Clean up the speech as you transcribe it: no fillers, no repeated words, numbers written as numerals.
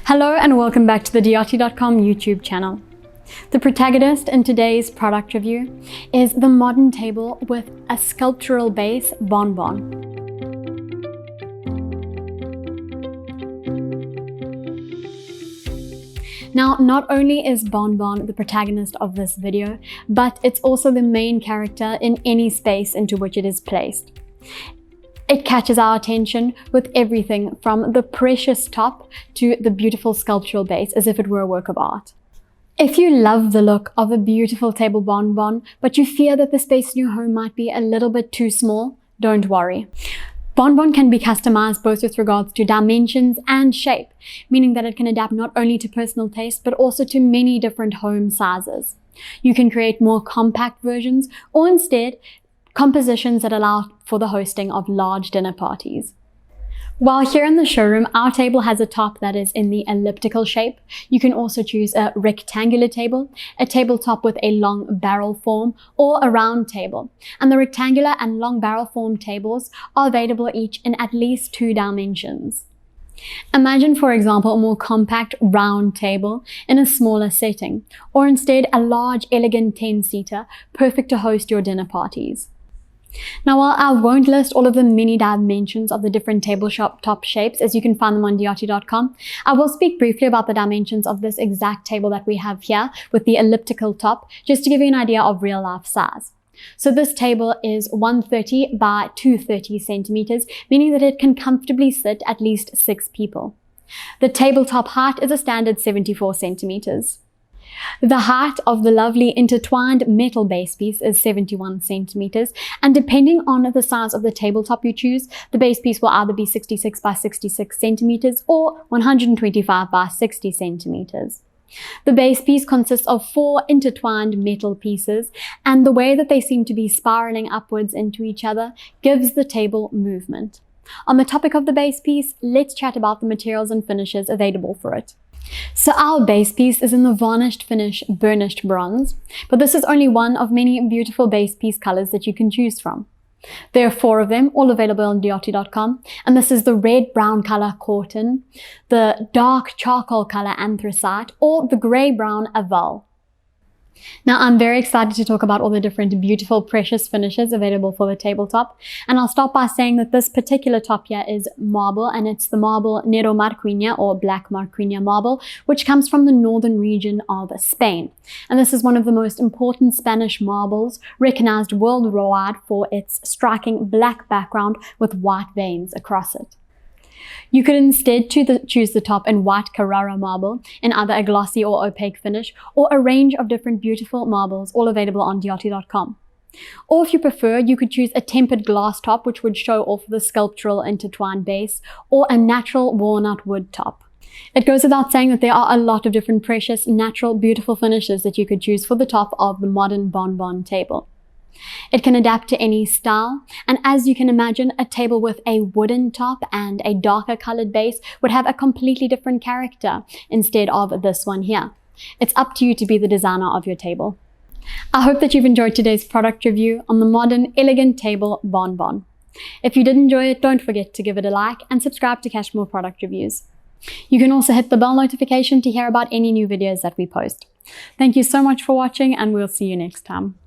Hello and welcome back to the Diati.com YouTube channel. The protagonist in today's product review is the modern table with a sculptural base, Bon Bon. Now, not only is Bon Bon the protagonist of this video, but it's also the main character in any space into which it is placed. It catches our attention with everything from the precious top to the beautiful sculptural base, as if it were a work of art. If you love the look of a beautiful table Bon Bon, but you fear that the space in your home might be a little bit too small, don't worry. Bon Bon can be customized both with regards to dimensions and shape, meaning that it can adapt not only to personal taste, but also to many different home sizes. You can create more compact versions, or instead, compositions that allow for the hosting of large dinner parties. While here in the showroom, our table has a top that is in the elliptical shape. You can also choose a rectangular table, a tabletop with a long barrel form, or a round table. And the rectangular and long barrel form tables are available each in at least 2 dimensions. Imagine, for example, a more compact round table in a smaller setting, or instead a large, elegant 10-seater, perfect to host your dinner parties. Now, while I won't list all of the many dimensions of the different tabletop shapes, as you can find them on Diati.com, I will speak briefly about the dimensions of this exact table that we have here with the elliptical top, just to give you an idea of real life size. So this table is 130 by 230 centimeters, meaning that it can comfortably sit at least 6 people. The tabletop height is a standard 74 centimeters. The height of the lovely intertwined metal base piece is 71 centimeters, and depending on the size of the tabletop you choose, the base piece will either be 66 by 66 centimeters or 125 by 60 centimeters. The base piece consists of 4 intertwined metal pieces, and the way that they seem to be spiraling upwards into each other gives the table movement. On the topic of the base piece, let's chat about the materials and finishes available for it. So our base piece is in the varnished finish Burnished Bronze, but this is only one of many beautiful base piece colors that you can choose from. There are 4 of them, all available on Diati.com, and this is the red-brown color corten, the dark charcoal color anthracite, or the grey-brown aval. Now, I'm very excited to talk about all the different beautiful precious finishes available for the tabletop, and I'll start by saying that this particular top here is marble, and it's the marble Nero Marquinia, or black Marquinia marble, which comes from the northern region of Spain. And this is one of the most important Spanish marbles, recognized worldwide for its striking black background with white veins across it. You could instead choose the top in white Carrara marble in either a glossy or opaque finish, or a range of different beautiful marbles, all available on Diati.com. Or if you prefer, you could choose a tempered glass top, which would show off the sculptural intertwined base, or a natural walnut wood top. It goes without saying that there are a lot of different precious, natural, beautiful finishes that you could choose for the top of the modern Bon Bon table. It can adapt to any style, and as you can imagine, a table with a wooden top and a darker colored base would have a completely different character instead of this one here. It's up to you to be the designer of your table. I hope that you've enjoyed today's product review on the modern, elegant table Bon Bon. If you did enjoy it, don't forget to give it a like and subscribe to catch more product reviews. You can also hit the bell notification to hear about any new videos that we post. Thank you so much for watching, and we'll see you next time.